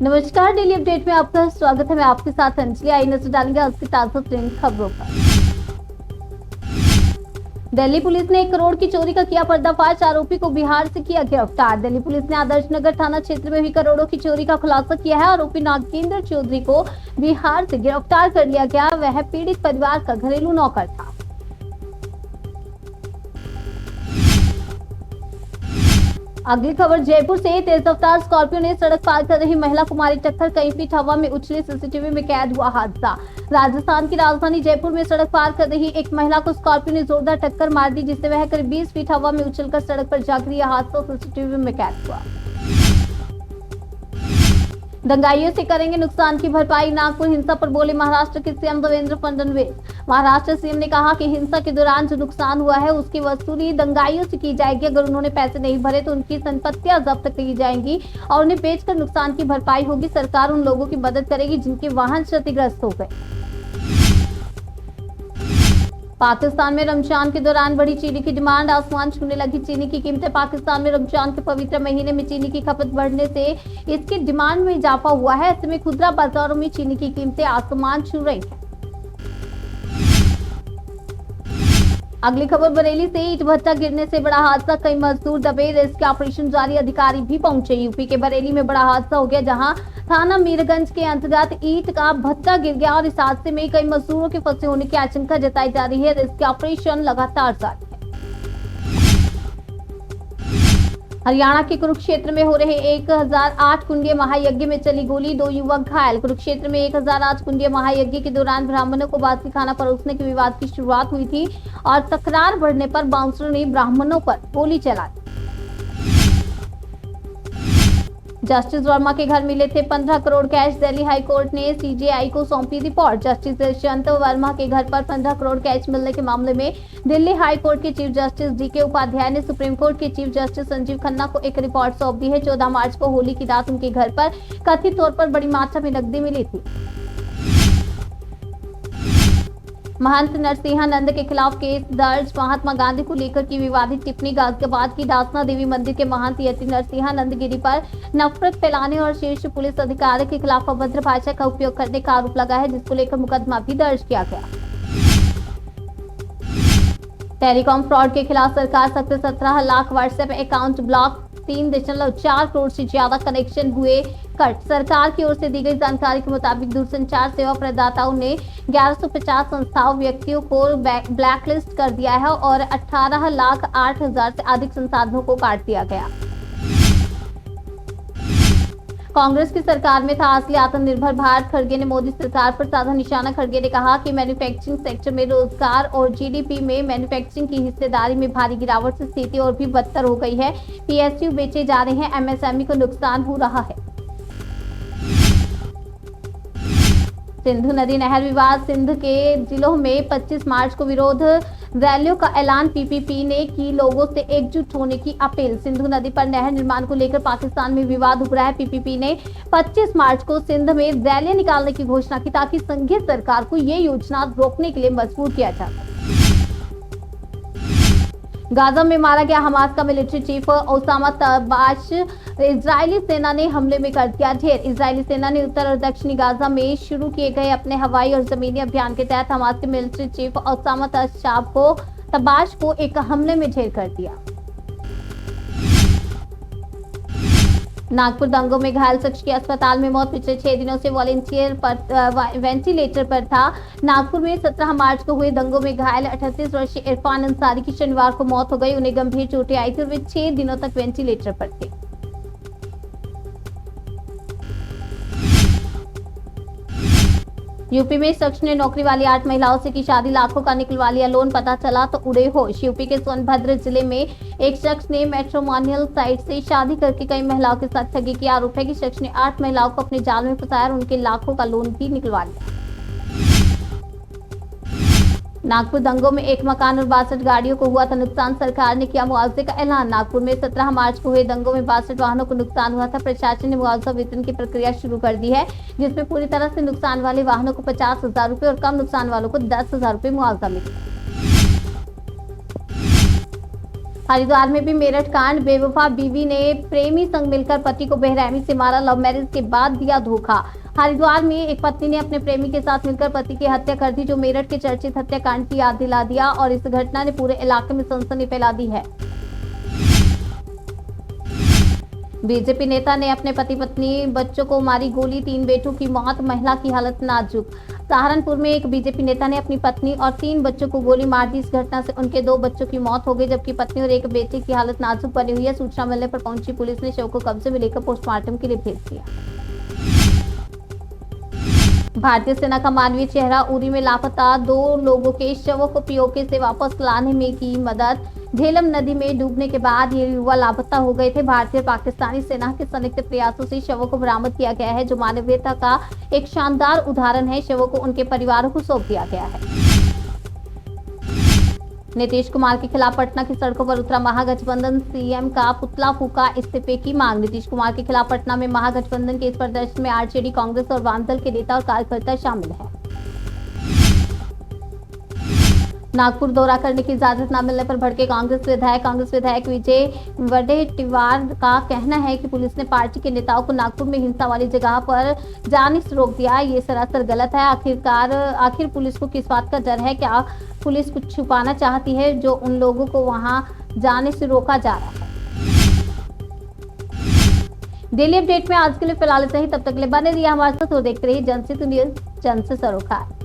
नमस्कार, daily update में आपका स्वागत है। मैं आपके साथ अंजलि। आई नजर डालेंगे आज की ताजा ट्रेंड खबरों पर। दिल्ली पुलिस ने 1 करोड़ की चोरी का किया पर्दाफाश, आरोपी को बिहार से किया गिरफ्तार। दिल्ली पुलिस ने आदर्श नगर थाना क्षेत्र में हुई करोड़ों की चोरी का खुलासा किया है। आरोपी नागेंद्र चौधरी को बिहार से गिरफ्तार कर लिया गया। वह पीड़ित परिवार का घरेलू नौकर था। अगली खबर जयपुर से। तेज रफ्तार स्कॉर्पियो ने सड़क पार कर रही महिला को मारी टक्कर, कई फीट हवा में उछली, सीसीटीवी में कैद हुआ हादसा। राजस्थान की राजधानी जयपुर में सड़क पार कर रही एक महिला को स्कॉर्पियो ने जोरदार टक्कर मार दी, जिससे वह करीब 20 फीट हवा में उछलकर सड़क पर जा गिरी। यह हादसा सीसीटीवी में कैद हुआ। दंगाइयों से करेंगे नुकसान की भरपाई, नागपुर हिंसा पर बोले महाराष्ट्र के सीएम देवेंद्र फडणवीस। महाराष्ट्र सीएम ने कहा कि हिंसा के दौरान जो नुकसान हुआ है उसकी वसूली दंगाइयों से की जाएगी। अगर उन्होंने पैसे नहीं भरे तो उनकी संपत्तियां जब्त की जाएंगी और उन्हें बेचकर नुकसान की भरपाई होगी। सरकार उन लोगों की मदद करेगी जिनके वाहन क्षतिग्रस्त हो गए। पाकिस्तान में रमजान के दौरान बढ़ी चीनी की डिमांड, आसमान छूने लगी चीनी की कीमतें। पाकिस्तान में रमजान के पवित्र महीने में चीनी की खपत बढ़ने से इसकी डिमांड में इजाफा हुआ है। ऐसे में खुदरा बाजारों में चीनी की कीमतें आसमान छू रही हैं। अगली खबर बरेली से। ईंट भट्टा गिरने से बड़ा हादसा, कई मजदूर दबे, रेस्क्यू ऑपरेशन जारी, अधिकारी भी पहुंचे। यूपी के बरेली में बड़ा हादसा हो गया, जहां थाना मीरगंज के अंतर्गत ईंट का भट्टा गिर गया और इस हादसे में कई मजदूरों के फंसे होने की आशंका जताई जा रही है। रेस्क्यू ऑपरेशन लगातार जारी है। हरियाणा के कुरुक्षेत्र में हो रहे 1008 कुंडीय महायज्ञ में चली गोली, 2 युवक घायल। कुरुक्षेत्र में 1008 कुंडीय महायज्ञ के दौरान ब्राह्मणों को बासी खाना परोसने के विवाद की शुरुआत हुई थी और तकरार बढ़ने पर बाउंसर ने ब्राह्मणों पर गोली चला दी। जस्टिस वर्मा के घर मिले थे 15 crore cash, Delhi high court ने सीजेआई को सौंपी रिपोर्ट। जस्टिस दुष्यंत वर्मा के घर पर 15 करोड़ कैश मिलने के मामले में दिल्ली हाई कोर्ट के चीफ जस्टिस डीके उपाध्याय ने सुप्रीम कोर्ट के चीफ जस्टिस संजीव खन्ना को एक रिपोर्ट सौंप दी है। 14 मार्च को होली की रात उनके घर पर कथित तौर पर बड़ी मात्रा में नकदी मिली थी। महंत नरसिंहानंद के खिलाफ केस दर्ज, महात्मा गांधी को लेकर की विवादित टिप्पणी। गाजियाबाद की दासना देवी मंदिर के महंत यति नरसिंहानंद गिरी पर नफरत फैलाने और शीर्ष पुलिस अधिकारी के खिलाफ अभद्र भाषा का उपयोग करने का आरोप लगा है, जिसको लेकर मुकदमा भी दर्ज किया गया। टेलीकॉम फ्रॉड के खिलाफ सरकार सख्त, 17 lakh WhatsApp account block, 3.4 crore से ज्यादा कनेक्शन हुए कट। सरकार की ओर से दी गई जानकारी के मुताबिक दूरसंचार सेवा प्रदाताओं ने 1150 संस्थाओं, व्यक्तियों को ब्लैकलिस्ट कर दिया है और 18,08,000 से अधिक संसाधनों को काट दिया गया। कांग्रेस की सरकार में था असली आत्मनिर्भर भारत, खड़गे ने मोदी सरकार पर साधा निशाना। खड़गे ने कहा कि मैन्युफैक्चरिंग सेक्टर में रोजगार और जीडीपी में मैन्युफैक्चरिंग की हिस्सेदारी में भारी गिरावट से स्थिति और भी बदतर हो गई है। पीएसयू बेचे जा रहे हैं, एमएसएमई को नुकसान हो रहा है। सिंधु नदी नहर विवाद, सिंध के जिलों में 25 मार्च को विरोध रैलियों का ऐलान। पीपीपी ने की लोगों से एकजुट होने की अपील। सिंधु नदी पर नहर निर्माण को लेकर पाकिस्तान में विवाद उभरा है। पीपीपी ने 25 मार्च को सिंध में रैलियां निकालने की घोषणा की ताकि संघीय सरकार को ये योजना रोकने के लिए मजबूर किया जाए। गाजा में मारा गया हमास का मिलिट्री चीफ ओसामा तबाश, इजरायली सेना ने हमले में कर दिया ढेर। इजरायली सेना ने उत्तर और दक्षिणी गाजा में शुरू किए गए अपने हवाई और जमीनी अभियान के तहत हमास के मिलिट्री चीफ ओसामा तबाश को एक हमले में ढेर कर दिया। नागपुर दंगों में घायल शख्स की अस्पताल में मौत, पिछले 6 दिनों से वेंटिलेटर पर था। नागपुर में 17 मार्च को हुए दंगों में घायल 38 वर्षीय इरफान अंसारी की शनिवार को मौत हो गई। उन्हें गंभीर चोटें आई थी और वे 6 दिनों तक वेंटिलेटर पर थे। यूपी में शख्स ने नौकरी वाली 8 महिलाओं से की शादी, लाखों का निकलवा लिया लोन, पता चला तो उड़े होश। यूपी के सोनभद्र जिले में एक शख्स ने मैट्रिमोनियल साइट से शादी करके कई महिलाओं के साथ ठगी की। आरोप है कि शख्स ने 8 महिलाओं को अपने जाल में फंसाया और उनके लाखों का लोन भी निकलवा लिया। नागपुर दंगों में एक मकान और 62 गाड़ियों को हुआ था नुकसान, सरकार ने किया मुआवजे का ऐलान। नागपुर में 17 मार्च को हुए दंगों में 62 वाहनों को नुकसान हुआ था। प्रशासन ने मुआवजा वितरण की प्रक्रिया शुरू कर दी है, जिसमें पूरी तरह से नुकसान वाले वाहनों को 50,000 रुपए और कम नुकसान वालों को 10,000 रुपए मुआवजा मिलेगा। हरिद्वार में भी मेरठ कांड। बेवफा बीवी ने प्रेमी संग मिलकर पति को बेरहमी से मारा। लव मैरिज के बाद दिया धोखा। हरिद्वार में एक पत्नी ने अपने प्रेमी के साथ मिलकर पति की हत्या कर दी, जो मेरठ के चर्चित हत्याकांड की याद दिला दिया और इस घटना ने पूरे इलाके में सनसनी फैला दी है। बीजेपी नेता ने अपने पति पत्नी बच्चों को मारी गोली, 3 बेटों की मौत, महिला की हालत नाजुक। सहारनपुर में एक बीजेपी नेता ने अपनी पत्नी और 3 बच्चों को गोली मार दी। इस घटना से उनके 2 बच्चों की मौत हो गई, जबकि पत्नी और एक बेटे की हालत नाजुक बनी हुई है। सूचना मिलने पर पहुंची पुलिस ने शव को कब्जे में लेकर पोस्टमार्टम के लिए भेज दिया। भारतीय सेना का मानवीय चेहरा। उरी में लापता 2 लोगों के शवों को पीओके से वापस लाने में की मदद। झेलम नदी में डूबने के बाद ये युवा लापता हो गए थे। भारतीय और पाकिस्तानी सेना के संयुक्त प्रयासों से शवों को बरामद किया गया है, जो मानवीयता का एक शानदार उदाहरण है। शवों को उनके परिवारों को सौंप दिया गया है। नीतीश कुमार के खिलाफ पटना की सड़कों पर उतरा महागठबंधन। सीएम का पुतला फूका, इस्तीफे की मांग। नीतीश कुमार के खिलाफ पटना में महागठबंधन के इस प्रदर्शन में आरजेडी, कांग्रेस और वामदल के नेता और कार्यकर्ता शामिल हैं। नागपुर दौरा करने की इजाजत न मिलने पर भड़के कांग्रेस विधायक विजय वडेट्टीवार का कहना है कि पुलिस ने पार्टी के नेताओं को नागपुर में हिंसा वाली जगह पर जाने से रोक दिया। ये सरासर गलत है। आखिर पुलिस को किस बात का डर है? क्या पुलिस कुछ छुपाना चाहती है जो उन लोगों को वहां जाने से रोका जा रहा है? डेली अपडेट में आज के लिए फिलहाल इतना ही। तब तक के लिए बने रहिए हमारे साथ और देखते रहिए जनसेतु न्यूज़, जन से सरोकार।